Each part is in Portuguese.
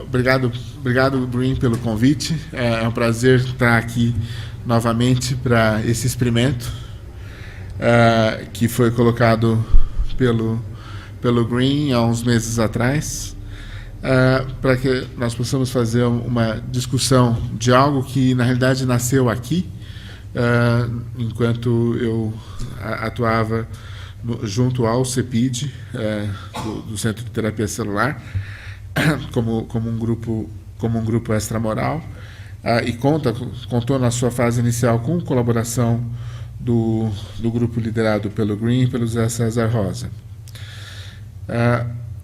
Obrigado, Green, pelo convite. É um prazer estar aqui novamente para esse experimento que foi colocado pelo Green há uns meses atrás, para que nós possamos fazer uma discussão de algo que, na realidade, nasceu aqui, enquanto eu atuava junto ao CEPID, do Centro de Terapia Celular, como um grupo extramoral, e contou na sua fase inicial com colaboração do grupo liderado pelo Green e pelo José César Rosa.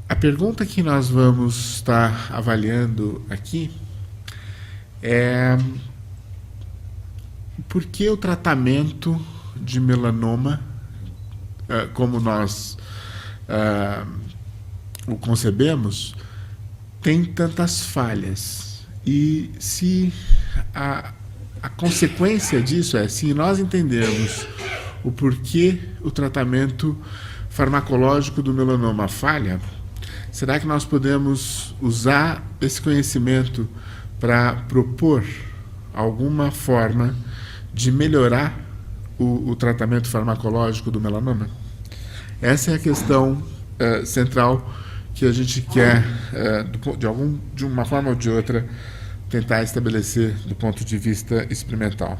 A pergunta que nós vamos estar avaliando aqui é por que o tratamento de melanoma, como nós o concebemos, tem tantas falhas, e se a consequência disso se nós entendermos o porquê o tratamento farmacológico do melanoma falha, será que nós podemos usar esse conhecimento para propor alguma forma de melhorar o tratamento farmacológico do melanoma? Essa é a questão central que a gente quer, de uma forma ou de outra, tentar estabelecer do ponto de vista experimental.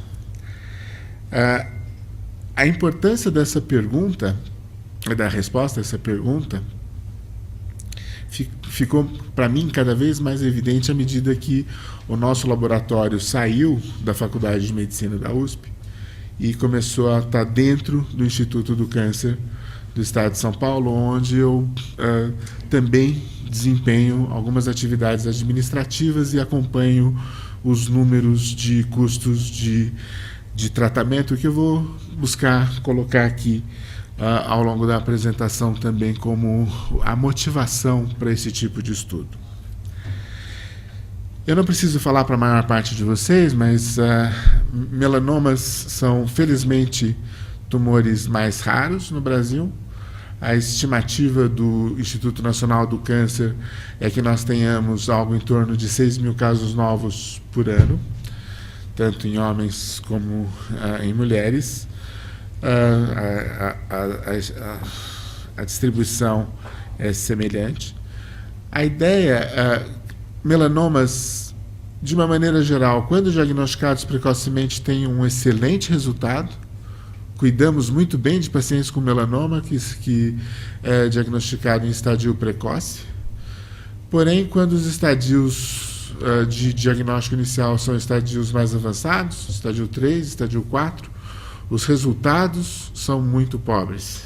A importância dessa pergunta, da resposta a essa pergunta, ficou, para mim, cada vez mais evidente à medida que o nosso laboratório saiu da Faculdade de Medicina da USP e começou a estar dentro do Instituto do Câncer do Estado de São Paulo, onde eu também desempenho algumas atividades administrativas e acompanho os números de custos de tratamento, que eu vou buscar colocar aqui ao longo da apresentação também como a motivação para esse tipo de estudo. Eu não preciso falar para a maior parte de vocês, mas melanomas são, felizmente, tumores mais raros no Brasil. A estimativa do Instituto Nacional do Câncer é que nós tenhamos algo em torno de 6 mil casos novos por ano, tanto em homens como em mulheres. A distribuição é semelhante. A ideia, melanomas, de uma maneira geral, quando diagnosticados precocemente, têm um excelente resultado. Cuidamos muito bem de pacientes com melanoma que é diagnosticado em estadio precoce. Porém, quando os estadios de diagnóstico inicial são estadios mais avançados, estadio 3, estadio 4, os resultados são muito pobres.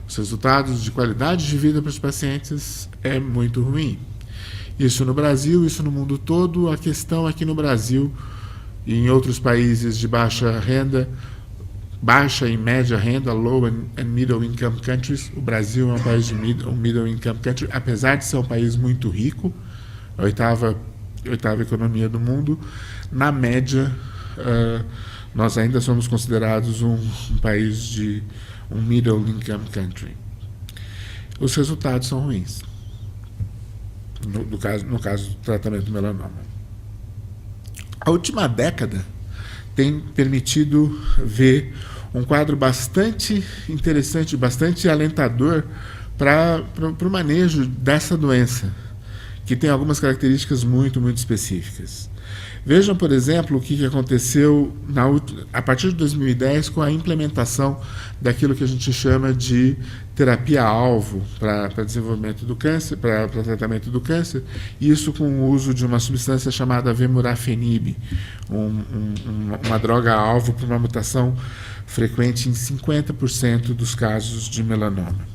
Os resultados de qualidade de vida para os pacientes é muito ruim. Isso no Brasil, isso no mundo todo. A questão aqui no Brasil e em outros países de baixa e média renda, low and middle income countries. O Brasil é um país de middle income country, apesar de ser um país muito rico, a oitava economia do mundo. Na média, nós ainda somos considerados um país de um middle income country. Os resultados são ruins, no caso do tratamento do melanoma. A última década tem permitido ver um quadro bastante interessante, bastante alentador para o manejo dessa doença, que tem algumas características muito, muito específicas. Vejam, por exemplo, o que aconteceu a partir de 2010 com a implementação daquilo que a gente chama de terapia-alvo para desenvolvimento do câncer, para tratamento do câncer, isso com o uso de uma substância chamada vemurafenib, uma droga-alvo para uma mutação frequente em 50% dos casos de melanoma.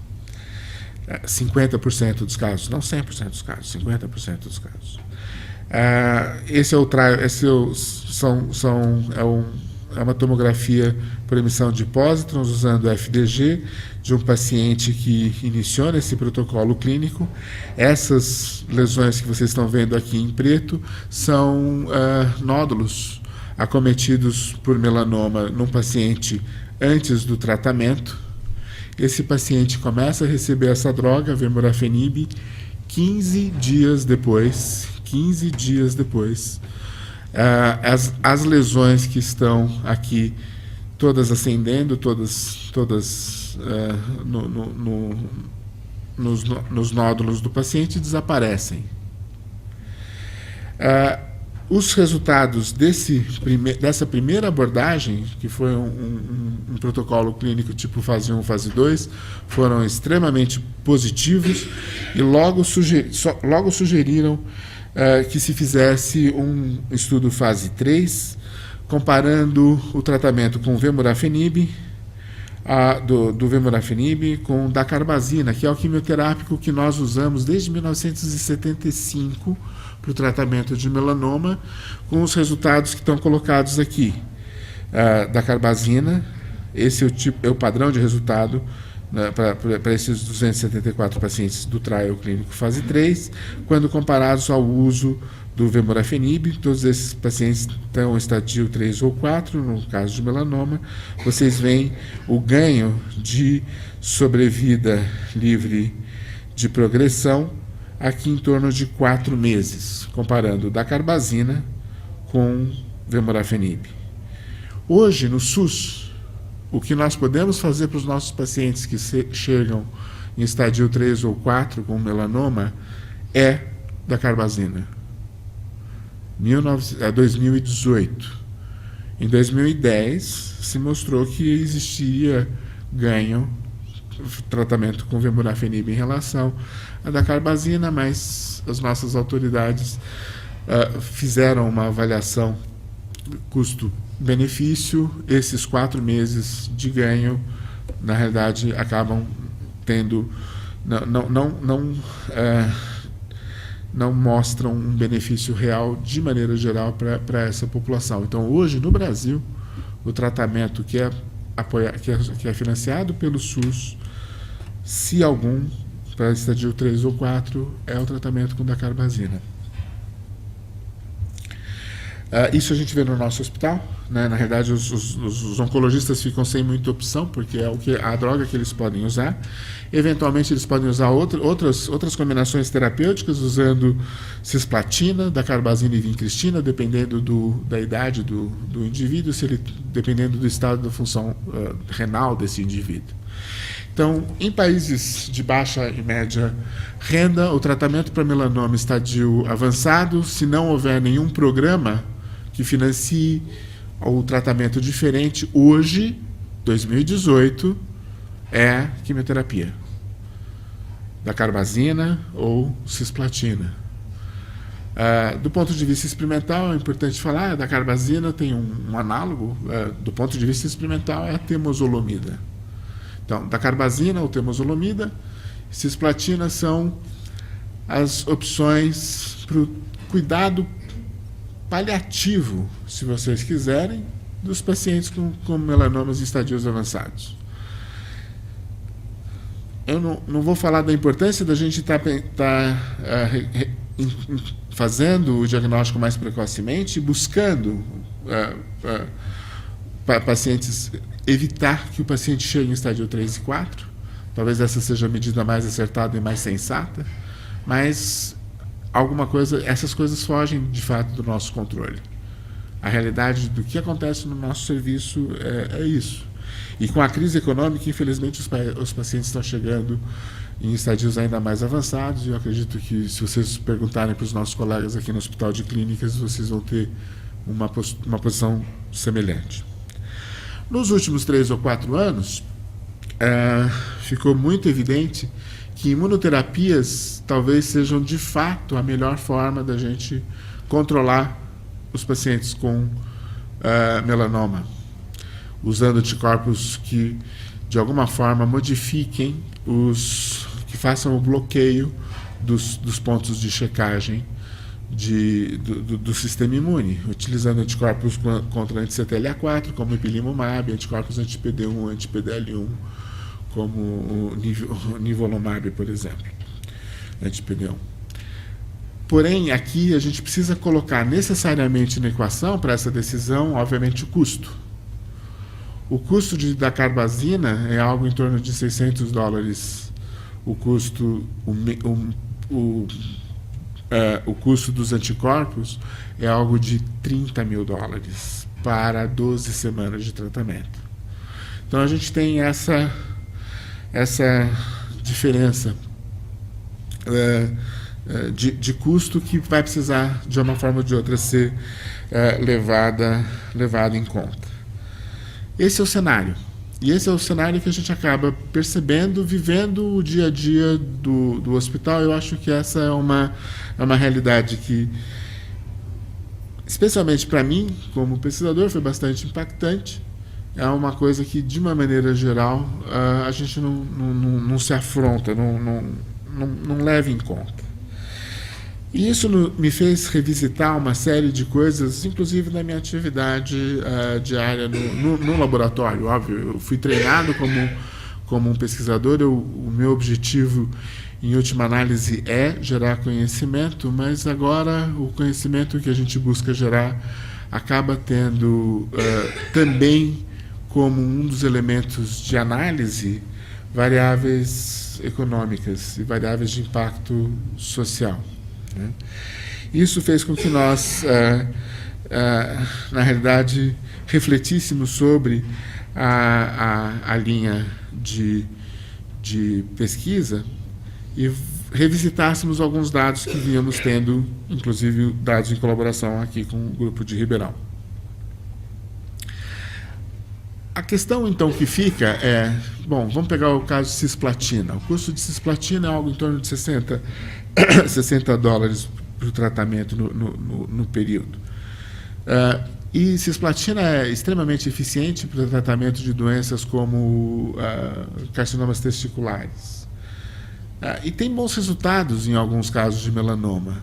50% dos casos, não 100% dos casos, 50% dos casos. É uma tomografia por emissão de pósitrons usando FDG de um paciente que iniciou nesse protocolo clínico. Essas lesões que vocês estão vendo aqui em preto são nódulos acometidos por melanoma num paciente antes do tratamento. Esse paciente começa a receber essa droga, vemurafenib, 15 dias depois, as lesões que estão aqui, todas ascendendo, todas nos nódulos do paciente, desaparecem. Os resultados dessa primeira abordagem, que foi um protocolo clínico tipo fase 1, fase 2, foram extremamente positivos e logo sugeriram que se fizesse um estudo fase 3, comparando o tratamento com Vemurafenib, do Vemurafenib com dacarbazina, que é o quimioterápico que nós usamos desde 1975 para o tratamento de melanoma, com os resultados que estão colocados aqui. Dacarbazina, esse é o padrão de resultado, né, para esses 274 pacientes do trial clínico fase 3, quando comparados ao uso do Vemurafenib. Todos esses pacientes estão em estadio 3 ou 4, no caso de melanoma. Vocês veem o ganho de sobrevida livre de progressão aqui em torno de 4 meses, comparando dacarbazina com Vemurafenib. Hoje, no SUS, o que nós podemos fazer para os nossos pacientes que chegam em estadio 3 ou 4 com melanoma é dacarbazina. 2018. Em 2010, se mostrou que existia ganho tratamento com Vemurafenib em relação à dacarbazina, mas as nossas autoridades fizeram uma avaliação custo-benefício. Esses 4 meses de ganho, na realidade, acabam tendo não mostram um benefício real de maneira geral para essa população. Então, hoje no Brasil, o tratamento que é financiado pelo SUS, se algum, para estadio 3 ou 4, é o tratamento com dacarbazina. Isso a gente vê no nosso hospital, né? Na realidade, os oncologistas ficam sem muita opção, porque é a droga que eles podem usar. Eventualmente, eles podem usar outras combinações terapêuticas, usando cisplatina, dacarbazina e vincristina, dependendo da idade do indivíduo, dependendo do estado da função renal desse indivíduo. Então, em países de baixa e média renda, o tratamento para melanoma estadio avançado, se não houver nenhum programa que financie o tratamento diferente, hoje, 2018, é quimioterapia. Dacarbazina ou cisplatina. Do ponto de vista experimental, é importante falar, a dacarbazina tem um análogo, do ponto de vista experimental, é a temozolomida. Então, dacarbazina ou temozolomida, cisplatina são as opções para o cuidado paliativo, se vocês quiserem, dos pacientes com melanomas em estadios avançados. Eu não vou falar da importância da gente estar fazendo o diagnóstico mais precocemente, buscando pacientes, evitar que o paciente chegue em estádio 3 e 4. Talvez essa seja a medida mais acertada e mais sensata, mas essas coisas fogem de fato do nosso controle. A realidade do que acontece no nosso serviço é isso. E com a crise econômica, infelizmente, os pacientes estão chegando em estadios ainda mais avançados, e eu acredito que, se vocês perguntarem para os nossos colegas aqui no Hospital de Clínicas, vocês vão ter uma posição semelhante. Nos últimos 3 ou 4 anos, ficou muito evidente que imunoterapias talvez sejam, de fato, a melhor forma da gente controlar os pacientes com melanoma, usando anticorpos que, de alguma forma, modifiquem que façam o bloqueio dos pontos de checagem do sistema imune, utilizando anticorpos contra anti-CTLA4, como ipilimumab, anticorpos anti-PD1, anti-PDL1, como o nivolumab, por exemplo, anti-PD1. Porém, aqui a gente precisa colocar necessariamente na equação, para essa decisão, obviamente, o custo. O custo de dacarbazina é algo em torno de $600. O custo, o custo dos anticorpos é algo de $30 mil para 12 semanas de tratamento. Então a gente tem essa diferença de custo que vai precisar, de uma forma ou de outra, ser levada em conta. Esse é o cenário. E esse é o cenário que a gente acaba percebendo, vivendo o dia a dia do hospital. Eu acho que essa é uma realidade que, especialmente para mim, como pesquisador, foi bastante impactante. É uma coisa que, de uma maneira geral, a gente não se afronta, não leva em conta. E isso me fez revisitar uma série de coisas, inclusive na minha atividade diária no laboratório. Óbvio, eu fui treinado como um pesquisador, o meu objetivo, em última análise, é gerar conhecimento, mas agora o conhecimento que a gente busca gerar acaba tendo também como um dos elementos de análise variáveis econômicas e variáveis de impacto social. Isso fez com que nós, na realidade, refletíssemos sobre a linha de pesquisa e revisitássemos alguns dados que vínhamos tendo, inclusive dados em colaboração aqui com o grupo de Ribeirão. A questão, então, que fica é, vamos pegar o caso de cisplatina. O custo de cisplatina é algo em torno de $60 para o tratamento no período. E cisplatina é extremamente eficiente para o tratamento de doenças como carcinomas testiculares. E tem bons resultados em alguns casos de melanoma.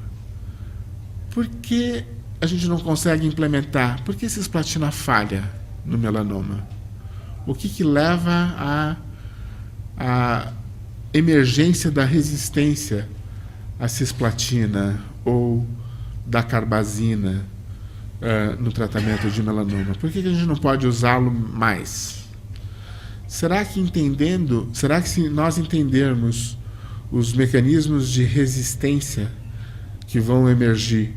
Por que a gente não consegue implementar? Por que cisplatina falha no melanoma? O que leva à emergência da resistência à cisplatina ou da carbazina no tratamento de melanoma? Por que a gente não pode usá-lo mais? Será que se nós entendermos os mecanismos de resistência que vão emergir,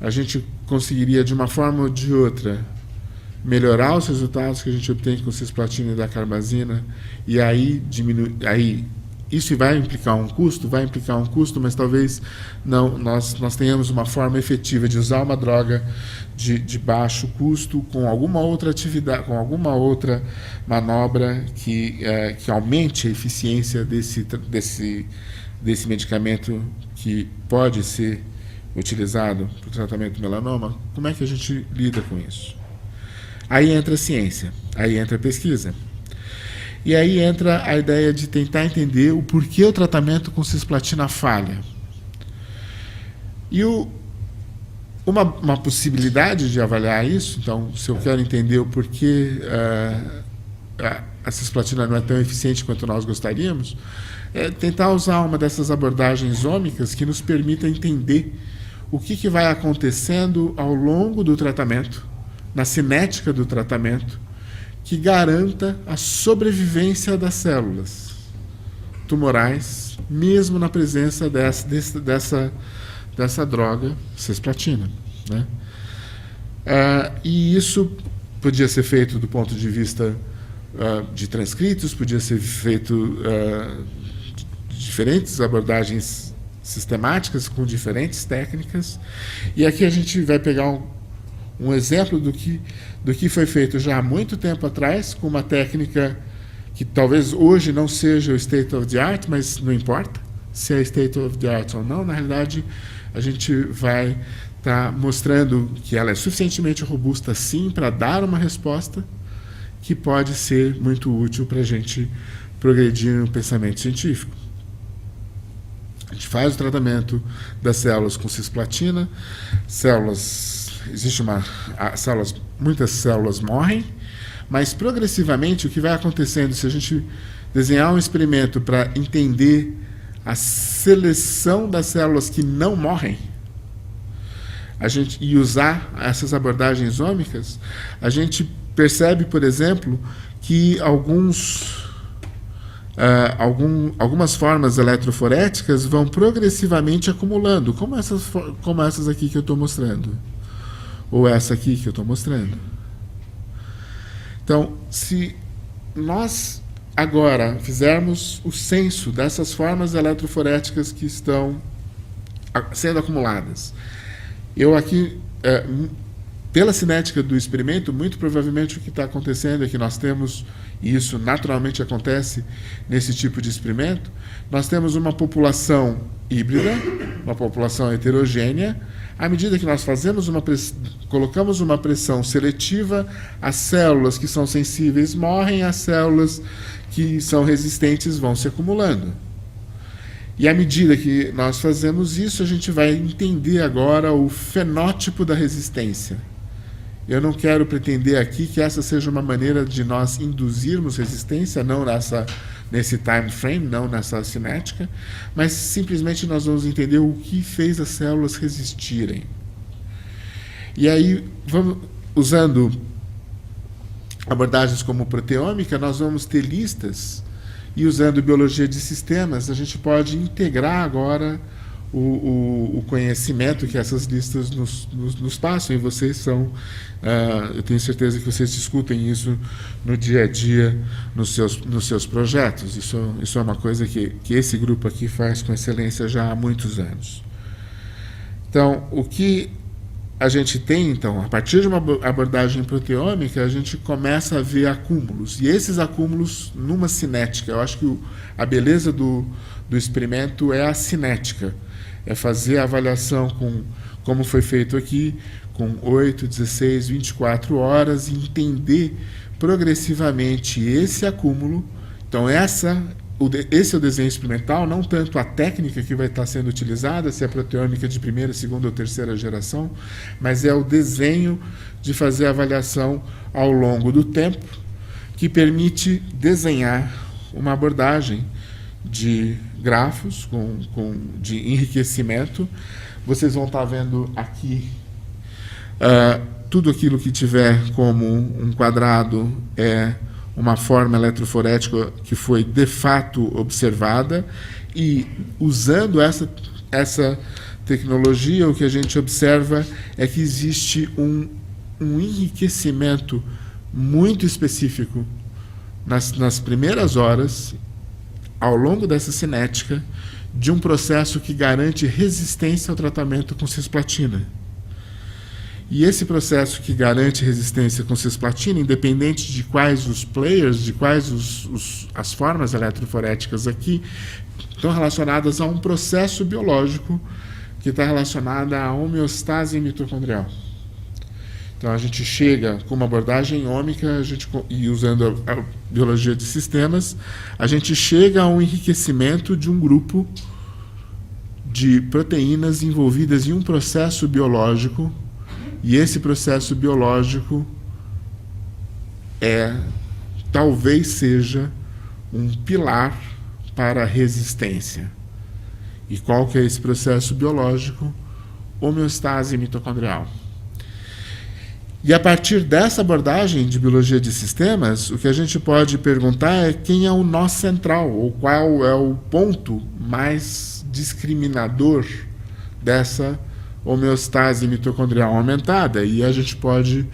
a gente conseguiria, de uma forma ou de outra, melhorar os resultados que a gente obtém com cisplatina e da carbazina, e aí isso vai implicar um custo, mas talvez nós tenhamos uma forma efetiva de usar uma droga de baixo custo com alguma outra atividade, com alguma outra manobra que aumente a eficiência desse medicamento que pode ser utilizado para o tratamento do melanoma. Como é que a gente lida com isso? Aí entra a ciência, aí entra a pesquisa. E aí entra a ideia de tentar entender o porquê o tratamento com cisplatina falha. E uma possibilidade de avaliar isso, então, se eu quero entender o porquê a cisplatina não é tão eficiente quanto nós gostaríamos, é tentar usar uma dessas abordagens ômicas que nos permita entender o que vai acontecendo ao longo do tratamento, na cinética do tratamento, que garanta a sobrevivência das células tumorais, mesmo na presença dessa droga cisplatina, né? E isso podia ser feito do ponto de vista de transcritos, podia ser feito de diferentes abordagens sistemáticas, com diferentes técnicas. E aqui a gente vai pegar um exemplo do que foi feito já há muito tempo atrás, com uma técnica que talvez hoje não seja o state of the art, mas não importa se é state of the art ou não. Na realidade, a gente vai estar mostrando que ela é suficientemente robusta, sim, para dar uma resposta que pode ser muito útil para a gente progredir no pensamento científico. A gente faz o tratamento das células com cisplatina, muitas células morrem, mas progressivamente o que vai acontecendo, se a gente desenhar um experimento para entender a seleção das células que não morrem, e usar essas abordagens ômicas, a gente percebe, por exemplo, que alguns algumas formas eletroforéticas vão progressivamente acumulando, como essas aqui que eu estou mostrando, ou essa aqui que eu estou mostrando. Então, se nós agora fizermos o censo dessas formas eletroforéticas que estão sendo acumuladas, eu aqui, pela cinética do experimento, muito provavelmente o que está acontecendo é que nós temos, e isso naturalmente acontece nesse tipo de experimento, nós temos uma população híbrida, uma população heterogênea. À medida que nós colocamos uma pressão seletiva, as células que são sensíveis morrem, as células que são resistentes vão se acumulando. E à medida que nós fazemos isso, a gente vai entender agora o fenótipo da resistência. Eu não quero pretender aqui que essa seja uma maneira de nós induzirmos resistência, não nesse time frame, não nessa cinética, mas simplesmente nós vamos entender o que fez as células resistirem. E aí, usando abordagens como proteômica, nós vamos ter listas, e usando biologia de sistemas, a gente pode integrar agora o conhecimento que essas listas nos passam, e vocês são, eu tenho certeza que vocês discutem isso no dia a dia, nos seus projetos. Isso é uma coisa que esse grupo aqui faz com excelência já há muitos anos. Então, o que a gente tem, então, a partir de uma abordagem proteômica, a gente começa a ver acúmulos, e esses acúmulos numa cinética. Eu acho que a beleza do experimento é a cinética, é fazer a avaliação como foi feito aqui, com 8, 16, 24 horas, e entender progressivamente esse acúmulo. Então, esse é o desenho experimental, não tanto a técnica que vai estar sendo utilizada, se é proteômica de primeira, segunda ou terceira geração, mas é o desenho de fazer a avaliação ao longo do tempo, que permite desenhar uma abordagem de grafos de enriquecimento. Vocês vão estar vendo aqui tudo aquilo que tiver como um quadrado é uma forma eletroforética que foi de fato observada, e usando essa tecnologia, o que a gente observa é que existe um enriquecimento muito específico nas primeiras horas, ao longo dessa cinética, de um processo que garante resistência ao tratamento com cisplatina. E esse processo que garante resistência com cisplatina, independente de quais os players, de quais as formas eletroforéticas aqui, estão relacionadas a um processo biológico que está relacionado à homeostase mitocondrial. Então, a gente chega com uma abordagem ômica, e usando a biologia de sistemas, a gente chega a um enriquecimento de um grupo de proteínas envolvidas em um processo biológico, e esse processo biológico talvez seja um pilar para a resistência. E qual que é esse processo biológico? Homeostase mitocondrial. E a partir dessa abordagem de biologia de sistemas, o que a gente pode perguntar é quem é o nó central, ou qual é o ponto mais discriminador dessa homeostase mitocondrial aumentada. E a gente pode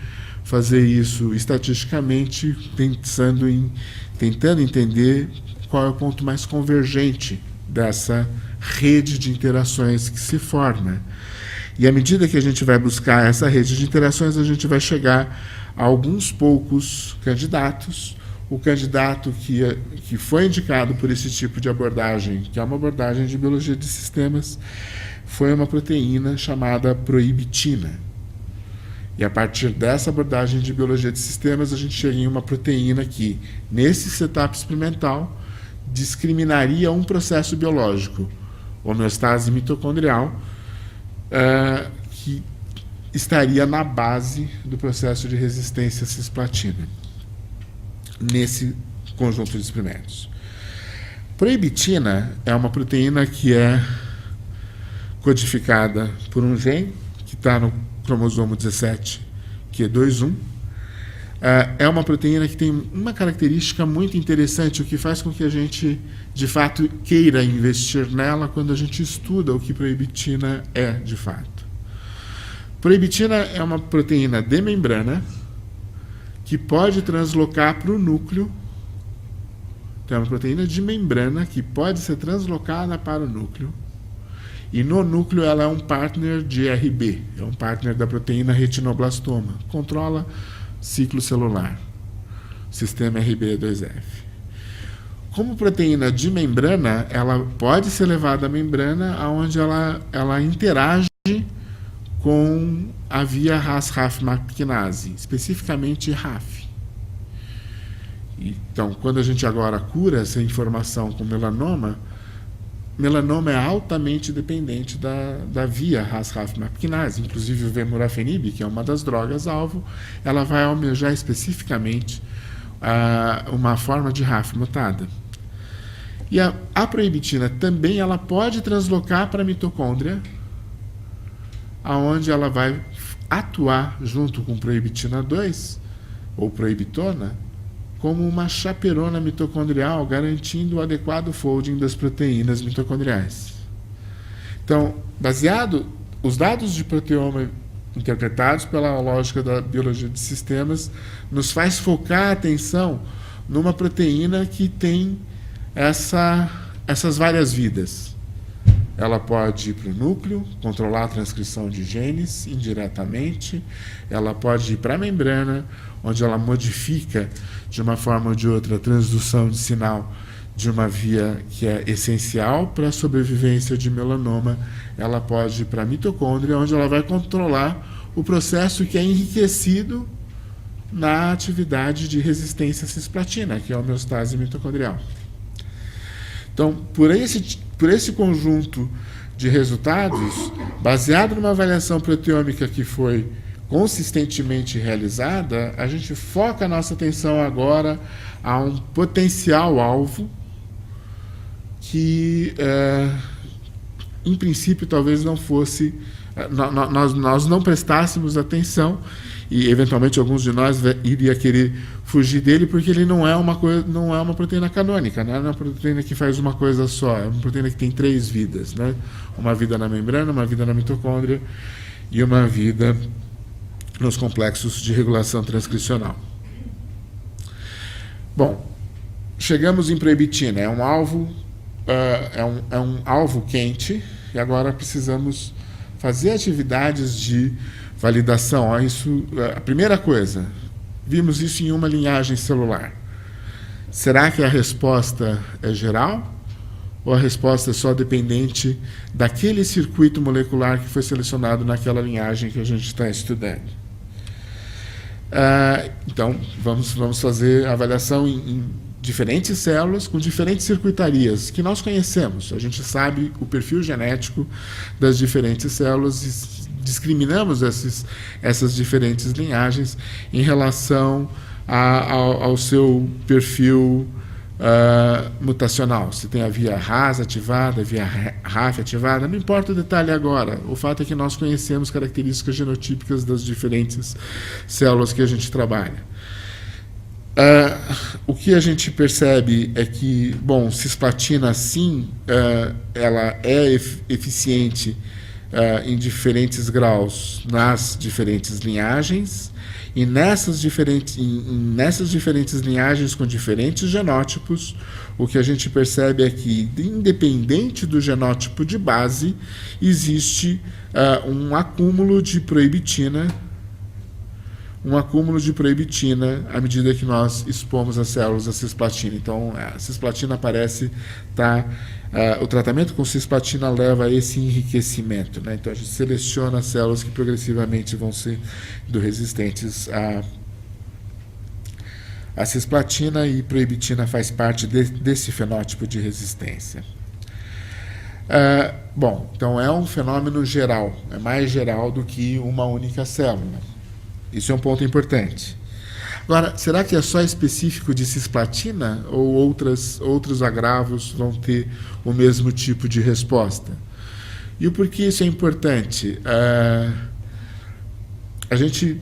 fazer isso estatisticamente, tentando entender qual é o ponto mais convergente dessa rede de interações que se forma. E à medida que a gente vai buscar essa rede de interações, a gente vai chegar a alguns poucos candidatos. O candidato que foi indicado por esse tipo de abordagem, que é uma abordagem de biologia de sistemas, foi uma proteína chamada proibitina. E a partir dessa abordagem de biologia de sistemas, a gente chega em uma proteína que, nesse setup experimental, discriminaria um processo biológico, homeostase mitocondrial, que estaria na base do processo de resistência à cisplatina, nesse conjunto de experimentos. Proibitina é uma proteína que é codificada por um gene que está no cromossomo 17, que é 21. é uma proteína que tem uma característica muito interessante, o que faz com que a gente, de fato, queira investir nela quando a gente estuda o que proibitina é, de fato. Proibitina é uma proteína de membrana que pode translocar para o núcleo. Então, é uma proteína de membrana que pode ser translocada para o núcleo. E no núcleo ela é um partner de RB, é um partner da proteína retinoblastoma. Controla ciclo celular, sistema RB2F. Como proteína de membrana, ela pode ser levada à membrana, onde ela interage com a via Ras-Raf-MAPkinase, especificamente RAF. Então, quando a gente agora cura essa informação com melanoma é altamente dependente da via Ras-Raf-MAPkinase, inclusive o vemurafenib, que é uma das drogas-alvo, ela vai almejar especificamente uma forma de RAF mutada. E a proibitina também ela pode translocar para a mitocôndria, aonde ela vai atuar junto com proibitina 2, ou proibitona, como uma chaperona mitocondrial, garantindo o adequado folding das proteínas mitocondriais. Então, os dados de proteoma interpretados pela lógica da biologia de sistemas nos faz focar a atenção numa proteína que tem essas várias vidas. Ela pode ir para o núcleo, controlar a transcrição de genes indiretamente. Ela pode ir para a membrana, onde ela modifica, de uma forma ou de outra, a transdução de sinal de uma via que é essencial para a sobrevivência de melanoma. Ela pode ir para a mitocôndria, onde ela vai controlar o processo que é enriquecido na atividade de resistência à cisplatina, que é a homeostase mitocondrial. Então, por esse conjunto de resultados, baseado numa avaliação proteômica que foi consistentemente realizada, a gente foca a nossa atenção agora a um potencial alvo que, em princípio, talvez não fosse... Nós não prestássemos atenção e, eventualmente, alguns de nós iria querer fugir dele porque ele não é uma proteína canônica, não é uma proteína que faz uma coisa só, é uma proteína que tem 3 vidas, né? Uma vida na membrana, uma vida na mitocôndria e uma vida nos complexos de regulação transcricional. Bom, chegamos em proibitina, é um alvo quente e agora precisamos fazer atividades de validação. A primeira coisa, vimos isso em uma linhagem celular. Será que a resposta é geral? Ou a resposta é só dependente daquele circuito molecular que foi selecionado naquela linhagem que a gente está estudando? Então, vamos fazer a avaliação em diferentes células com diferentes circuitarias que nós conhecemos. A gente sabe o perfil genético das diferentes células e discriminamos essas diferentes linhagens em relação ao seu perfil mutacional. Se tem a via RAS ativada, a via RAF ativada, não importa o detalhe agora. O fato é que nós conhecemos características genotípicas das diferentes células que a gente trabalha. O que a gente percebe é que, bom, cisplatina, sim, ela é eficiente em diferentes graus nas diferentes linhagens, e nessas diferentes linhagens com diferentes genótipos, o que a gente percebe é que, independente do genótipo de base, existe um acúmulo de proibitina à medida que nós expomos as células à cisplatina. Então, a cisplatina parece estar... o tratamento com cisplatina leva a esse enriquecimento, né? Então, a gente seleciona as células que progressivamente vão sendo resistentes à cisplatina, e proibitina faz parte desse fenótipo de resistência. Bom, então é um fenômeno geral, é mais geral do que uma única célula. Isso é um ponto importante. Agora, será que é só específico de cisplatina ou outros agravos vão ter o mesmo tipo de resposta? E o porquê isso é importante? A gente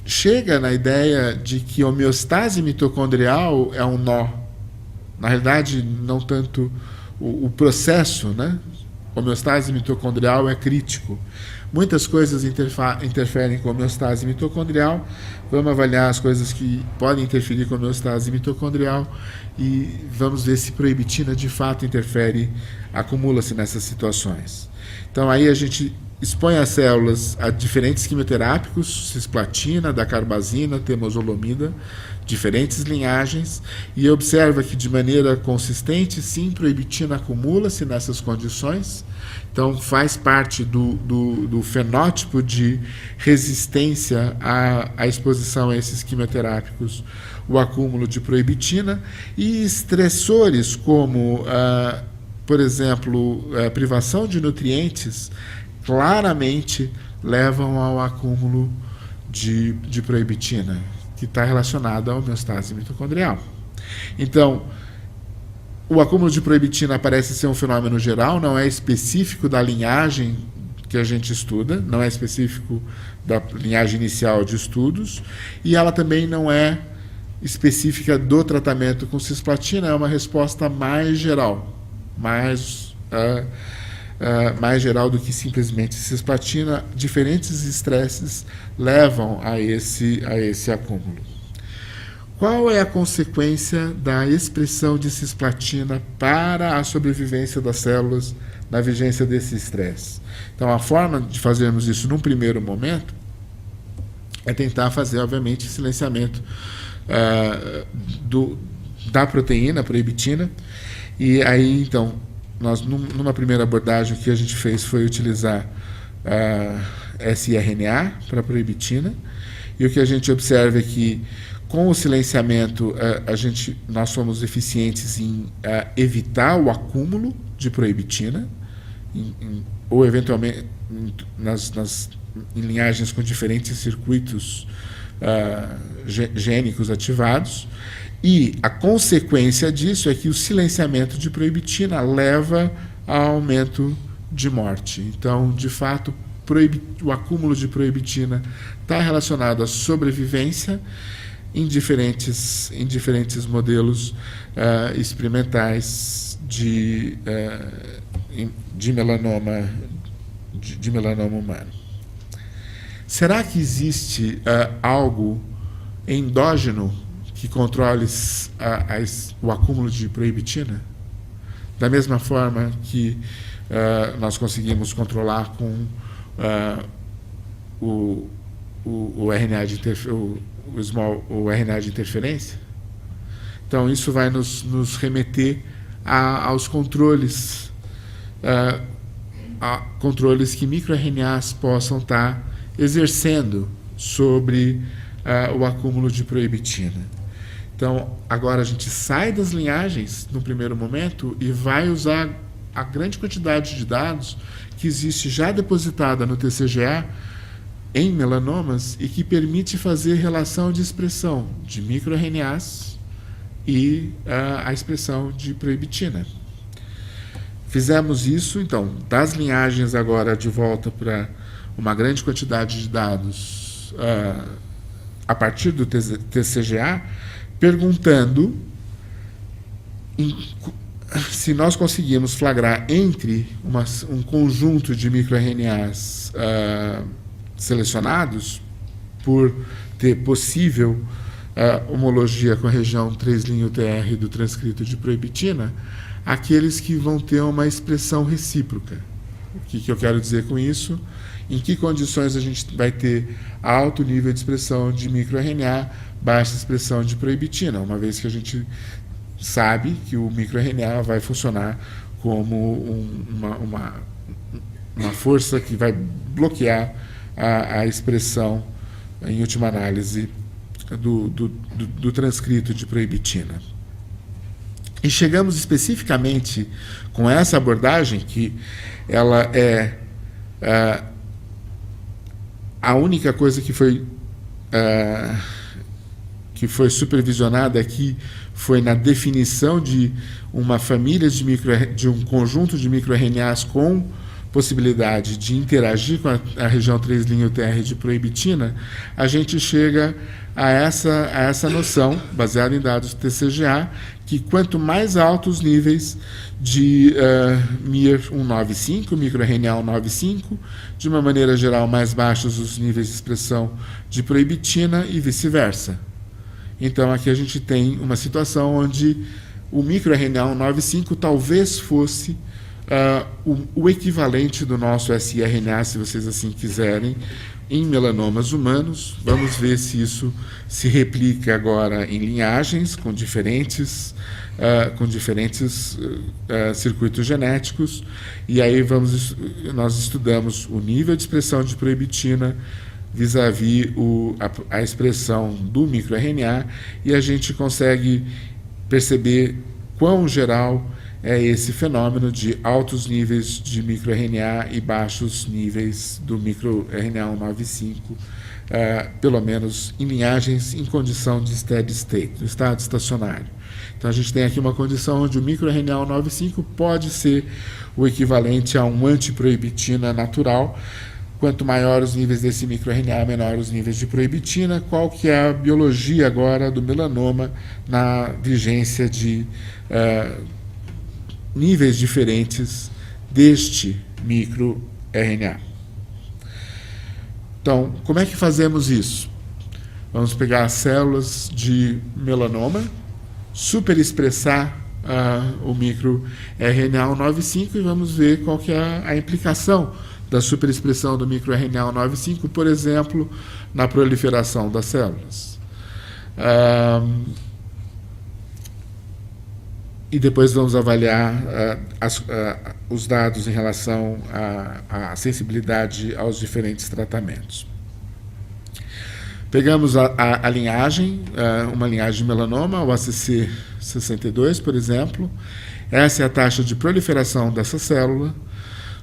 chega na ideia de que a homeostase mitocondrial é um nó. Na realidade, não tanto o processo, né? Homeostase mitocondrial é crítico. Muitas coisas interferem com a homeostase mitocondrial. Vamos avaliar as coisas que podem interferir com a homeostase mitocondrial e vamos ver se proibitina de fato interfere, acumula-se nessas situações. Então aí a gente expõe as células a diferentes quimioterápicos, cisplatina, dacarbazina, temozolomida, diferentes linhagens, e observa que de maneira consistente, sim, proibitina acumula-se nessas condições. Então faz parte do fenótipo de resistência à exposição a esses quimioterápicos, o acúmulo de proibitina, e estressores como, por exemplo, a privação de nutrientes, claramente levam ao acúmulo de proibitina, que está relacionado à homeostase mitocondrial. Então, o acúmulo de proibitina parece ser um fenômeno geral, não é específico da linhagem que a gente estuda, não é específico da linhagem inicial de estudos, e ela também não é específica do tratamento com cisplatina, é uma resposta mais geral, mais geral do que simplesmente cisplatina. Diferentes estresses levam a esse acúmulo. Qual é a consequência da expressão de cisplatina para a sobrevivência das células na vigência desse estresse? Então, a forma de fazermos isso num primeiro momento é tentar fazer, obviamente, silenciamento da proteína, proibitina, e aí, então, nós, numa primeira abordagem, o que a gente fez foi utilizar siRNA para proibitina, e o que a gente observa é que, com o silenciamento, nós somos eficientes em evitar o acúmulo de proibitina, ou eventualmente em linhagens com diferentes circuitos gênicos ativados. E a consequência disso é que o silenciamento de proibitina leva ao aumento de morte. Então, de fato, o acúmulo de proibitina está relacionado à sobrevivência em diferentes modelos experimentais de melanoma humano. Será que existe algo endógeno que controle o acúmulo de proibitina? Da mesma forma que nós conseguimos controlar com o RNA de interferência? Então, isso vai nos remeter aos controles, controles que microRNAs possam estar exercendo sobre o acúmulo de proibitina. Então, agora a gente sai das linhagens no primeiro momento e vai usar a grande quantidade de dados que existe já depositada no TCGA em melanomas e que permite fazer relação de expressão de microRNAs e a expressão de proibitina. Fizemos isso, então, das linhagens agora de volta para uma grande quantidade de dados a partir do TCGA, perguntando se nós conseguimos flagrar entre um conjunto de microRNAs selecionados por ter possível homologia com a região 3' UTR do transcrito de proibitina, aqueles que vão ter uma expressão recíproca. O que eu quero dizer com isso? Em que condições a gente vai ter alto nível de expressão de microRNA, baixa expressão de proibitina, uma vez que a gente sabe que o microRNA vai funcionar como uma força que vai bloquear a expressão, em última análise, do transcrito de proibitina. E chegamos especificamente com essa abordagem, que ela é a única coisa que foi supervisionada aqui foi na definição de uma família de um conjunto de microRNAs com possibilidade de interagir com a região 3' UTR de proibitina, a gente chega a essa noção, baseada em dados TCGA, que quanto mais altos os níveis de MIR 195, microRNA 195, de uma maneira geral, mais baixos os níveis de expressão de proibitina e vice-versa. Então, aqui a gente tem uma situação onde o microRNA 195 talvez fosse o equivalente do nosso siRNA, se vocês assim quiserem, em melanomas humanos. Vamos ver se isso se replica agora em linhagens com diferentes circuitos genéticos, e aí nós estudamos o nível de expressão de proibitina vis-à-vis a expressão do microRNA, e a gente consegue perceber quão geral é esse fenômeno de altos níveis de microRNA e baixos níveis do microRNA 195, pelo menos em linhagens em condição de steady state, no estado estacionário. Então, a gente tem aqui uma condição onde o microRNA 195 pode ser o equivalente a um antiproibitina natural. Quanto maior os níveis desse microRNA, menor os níveis de proibitina. Qual que é a biologia agora do melanoma na vigência de níveis diferentes deste microRNA? Então, como é que fazemos isso? Vamos pegar as células de melanoma, superexpressar o microRNA 195 e vamos ver qual que é a implicação da superexpressão do microRNA 195, por exemplo, na proliferação das células. E depois vamos avaliar os dados em relação à sensibilidade aos diferentes tratamentos. Pegamos a linhagem, uma linhagem de melanoma, o ACC62, por exemplo. Essa é a taxa de proliferação dessa célula.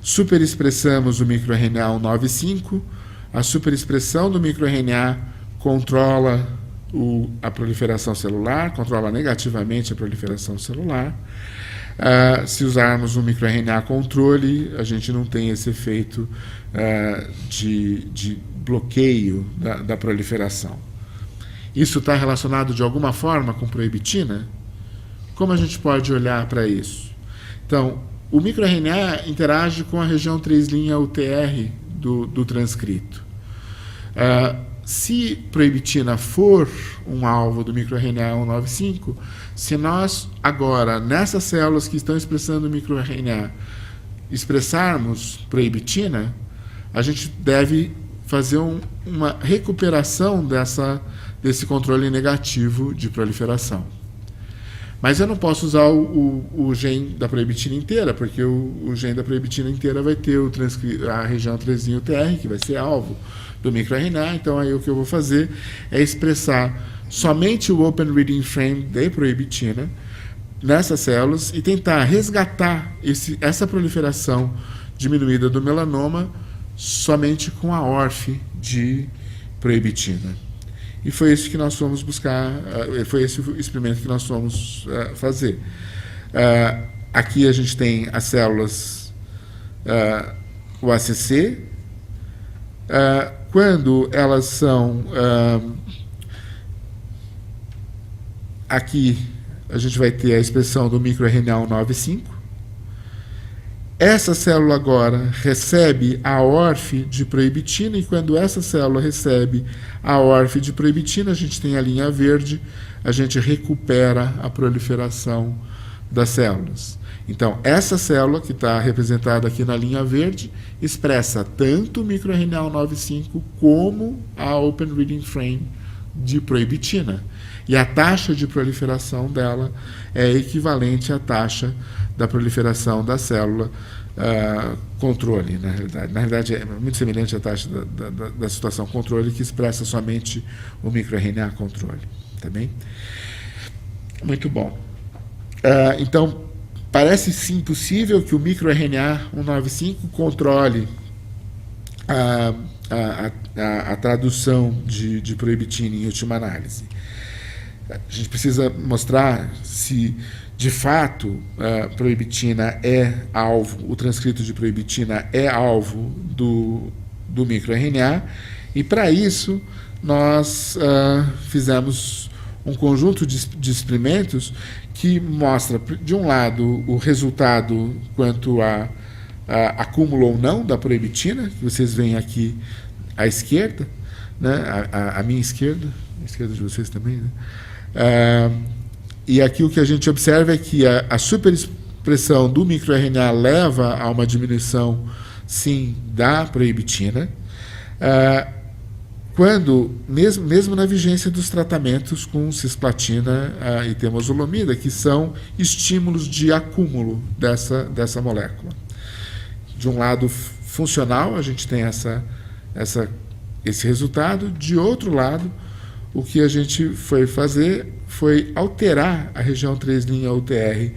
Superexpressamos o microRNA 195. A superexpressão do microRNA controla a proliferação celular, controla negativamente a proliferação celular. Se usarmos um microRNA controle, a gente não tem esse efeito de bloqueio da proliferação. Isso está relacionado de alguma forma com proibitina? Como a gente pode olhar para isso? Então, o microRNA interage com a região 3' UTR do transcrito. Se proibitina for um alvo do microRNA 195, se nós agora, nessas células que estão expressando o microRNA, expressarmos proibitina, a gente deve fazer uma recuperação desse controle negativo de proliferação. Mas eu não posso usar o gene da proibitina inteira, porque o gene da proibitina inteira vai ter a região 3' UTR, que vai ser alvo do microRNA. Então, aí o que eu vou fazer é expressar somente o Open Reading Frame de proibitina nessas células e tentar resgatar essa proliferação diminuída do melanoma somente com a ORF de proibitina. E foi isso que nós fomos buscar, foi esse o experimento que nós fomos fazer. Aqui a gente tem as células, o ACC, quando elas são... aqui a gente vai ter a expressão do microRNA 195. Essa célula agora recebe a ORF de proibitina, e quando essa célula recebe a ORF de proibitina, a gente tem a linha verde, a gente recupera a proliferação das células. Então, essa célula, que está representada aqui na linha verde, expressa tanto o microRNA 195 como a Open Reading Frame de proibitina. E a taxa de proliferação dela é equivalente à taxa da proliferação da célula controle, na realidade. Na realidade, é muito semelhante à taxa da situação controle, que expressa somente o microRNA controle. Tá bem? Muito bom. Então, parece sim possível que o microRNA 195 controle a tradução de proibitina em última análise. A gente precisa mostrar se, de fato, a proibitina é alvo, o transcrito de proibitina é alvo do microRNA, e para isso nós fizemos um conjunto de experimentos que mostra, de um lado, o resultado quanto a acúmulo ou não da proibitina, que vocês veem aqui à esquerda, né, à minha esquerda, à esquerda de vocês também, né? E aqui o que a gente observa é que a superexpressão do microRNA leva a uma diminuição, sim, da proibitina, quando, mesmo na vigência dos tratamentos com cisplatina e temozolomida, que são estímulos de acúmulo dessa molécula. De um lado funcional, a gente tem esse resultado. De outro lado, o que a gente foi fazer foi alterar a região 3' UTR,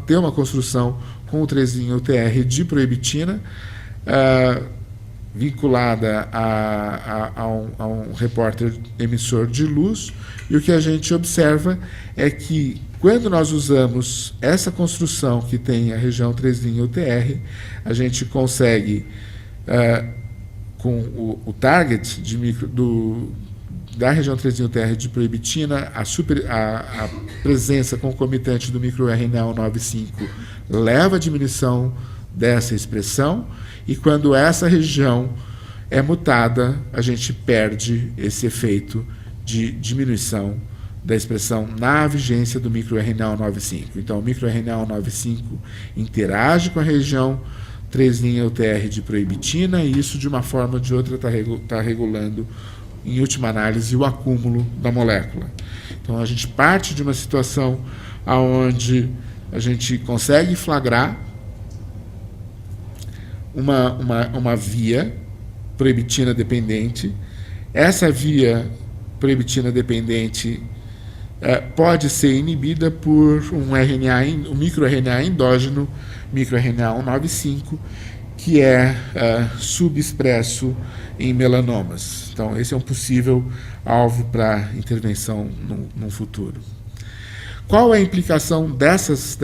ter uma construção com o 3' UTR de proibitina, vinculada a um repórter emissor de luz, e o que a gente observa é que, quando nós usamos essa construção que tem a região 3' UTR, a gente consegue, com o target da região 3' UTR de proibitina, a presença concomitante do microRNA 95 leva à diminuição dessa expressão, e quando essa região é mutada, a gente perde esse efeito de diminuição da expressão na vigência do microRNA 95. Então, o microRNA 95 interage com a região 3' UTR de proibitina, e isso, de uma forma ou de outra, está regulando, em última análise, o acúmulo da molécula. Então, a gente parte de uma situação onde a gente consegue flagrar uma via proibitina dependente. Essa via proibitina dependente pode ser inibida por um microRNA endógeno, microRNA 195, que é subexpresso em melanomas. Então, esse é um possível alvo para intervenção no futuro. Qual é a implicação desses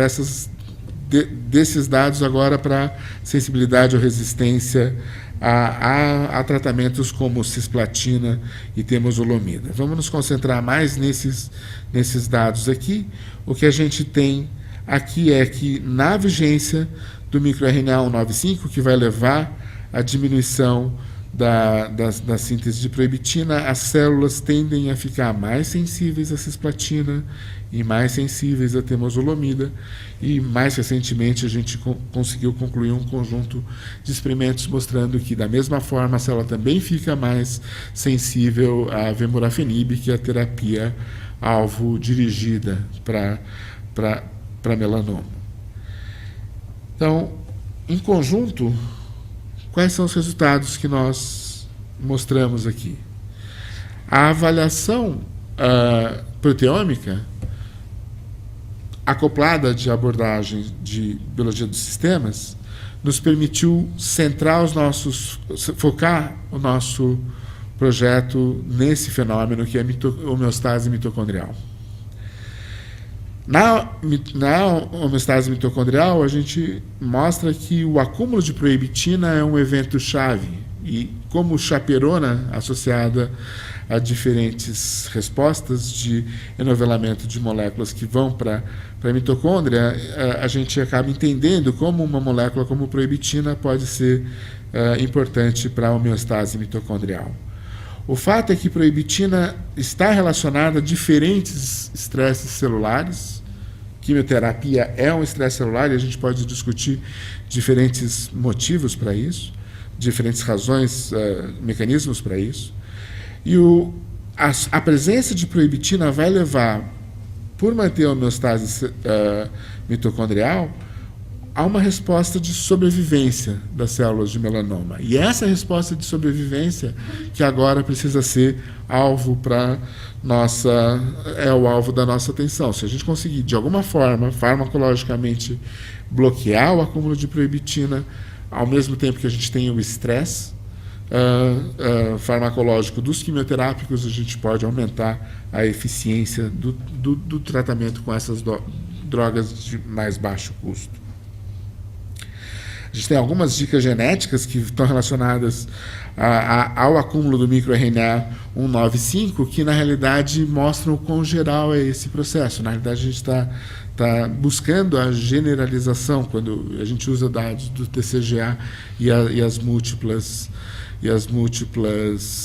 dados agora para sensibilidade ou resistência a tratamentos como cisplatina e temozolomida? Vamos nos concentrar mais nesses dados aqui. O que a gente tem aqui é que, na vigência do microRNA 195, que vai levar à diminuição da síntese de proibitina, as células tendem a ficar mais sensíveis à cisplatina e mais sensíveis à temozolomida, e mais recentemente a gente conseguiu concluir um conjunto de experimentos mostrando que, da mesma forma, a célula também fica mais sensível à vemurafenib, que é a terapia alvo dirigida para melanoma. Então, em conjunto, quais são os resultados que nós mostramos aqui? A avaliação proteômica acoplada de abordagem de biologia dos sistemas nos permitiu focar o nosso projeto nesse fenômeno que é a homeostase mitocondrial. Na homeostase mitocondrial, a gente mostra que o acúmulo de proibitina é um evento chave, e como chaperona associada a diferentes respostas de enovelamento de moléculas que vão para a mitocôndria, a gente acaba entendendo como uma molécula como proibitina pode ser importante para a homeostase mitocondrial. O fato é que proibitina está relacionada a diferentes estresses celulares. Quimioterapia é um estresse celular, e a gente pode discutir diferentes motivos para isso, diferentes razões, mecanismos para isso. E a presença de proibitina vai levar, por manter a homeostase mitocondrial, há uma resposta de sobrevivência das células de melanoma. E essa resposta de sobrevivência que agora precisa ser alvo é o alvo da nossa atenção. Se a gente conseguir, de alguma forma, farmacologicamente, bloquear o acúmulo de proibitina, ao mesmo tempo que a gente tem o estresse farmacológico dos quimioterápicos, a gente pode aumentar a eficiência do tratamento com essas drogas de mais baixo custo. A gente tem algumas dicas genéticas que estão relacionadas ao acúmulo do microRNA 195, que na realidade mostram o quão geral é esse processo. Na realidade, a gente está buscando a generalização quando a gente usa dados do TCGA e as múltiplas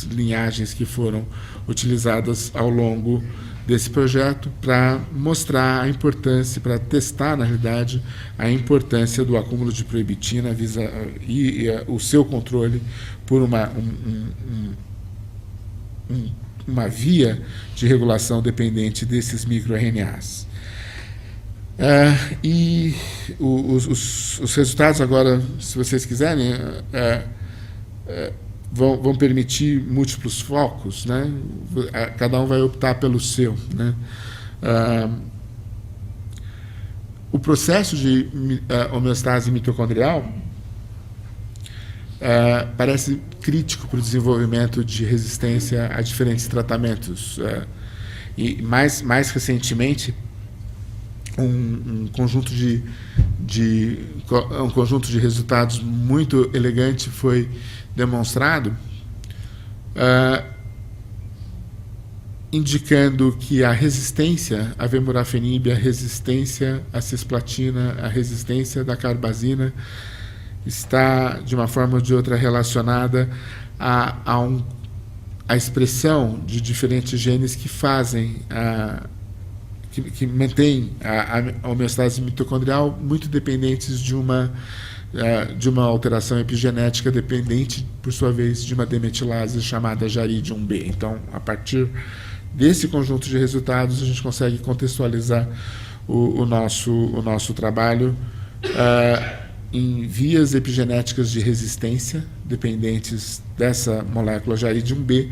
linhagens que foram utilizadas ao longo desse projeto para mostrar a importância, para testar, na realidade, a importância do acúmulo de proibitina e o seu controle por uma via de regulação dependente desses microRNAs. E os resultados agora, se vocês quiserem, vão permitir múltiplos focos, né? Cada um vai optar pelo seu, né? O processo de homeostase mitocondrial parece crítico para o desenvolvimento de resistência a diferentes tratamentos. E mais recentemente, um conjunto de resultados muito elegante foi demonstrado, indicando que a resistência à vemurafenib, a resistência à cisplatina, a resistência da carbazina está, de uma forma ou de outra, relacionada à expressão de diferentes genes que fazem que mantêm a homeostase mitocondrial muito dependentes de uma alteração epigenética dependente, por sua vez, de uma demetilase chamada JARID1B. Então, a partir desse conjunto de resultados, a gente consegue contextualizar o nosso trabalho em vias epigenéticas de resistência dependentes dessa molécula JARID1B,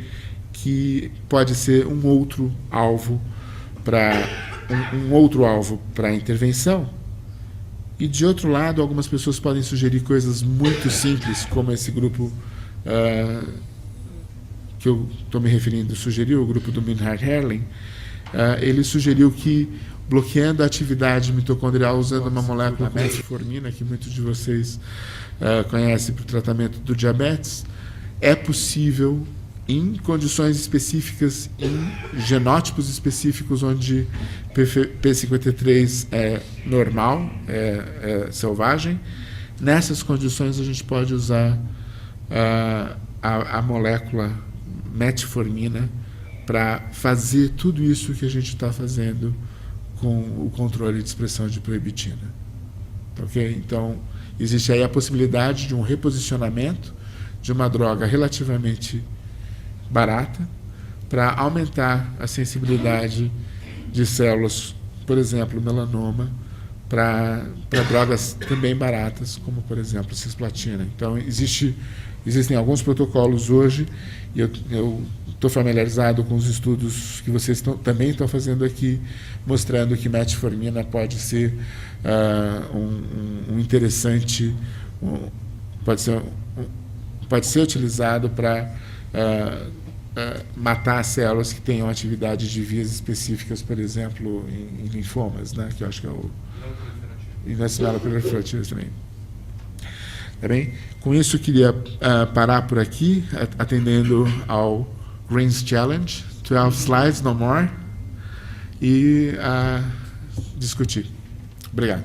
que pode ser um outro alvo para intervenção. E, de outro lado, algumas pessoas podem sugerir coisas muito simples, como esse grupo que eu estou me referindo sugeriu, o grupo do Minhard-Herling. Ele sugeriu que, bloqueando a atividade mitocondrial usando uma molécula como a metformina, que muitos de vocês conhecem para o tratamento do diabetes, é possível, em condições específicas, em genótipos específicos, onde P53 é normal, é selvagem. Nessas condições, a gente pode usar a molécula metformina para fazer tudo isso que a gente está fazendo com o controle de expressão de proibitina. Okay? Então, existe aí a possibilidade de um reposicionamento de uma droga relativamente barata para aumentar a sensibilidade de células, por exemplo, melanoma, para drogas também baratas, como, por exemplo, cisplatina. Então, existem alguns protocolos hoje, e eu estou familiarizado com os estudos que vocês também estão fazendo aqui, mostrando que metformina pode ser um interessante, pode ser utilizado para matar células que tenham atividade de vias específicas, por exemplo, em linfomas, né, que eu acho que é o... E nas proliferativas também. Tá bem? Com isso, eu queria parar por aqui, atendendo ao Greens Challenge, 12 slides, no more, e discutir. Obrigado.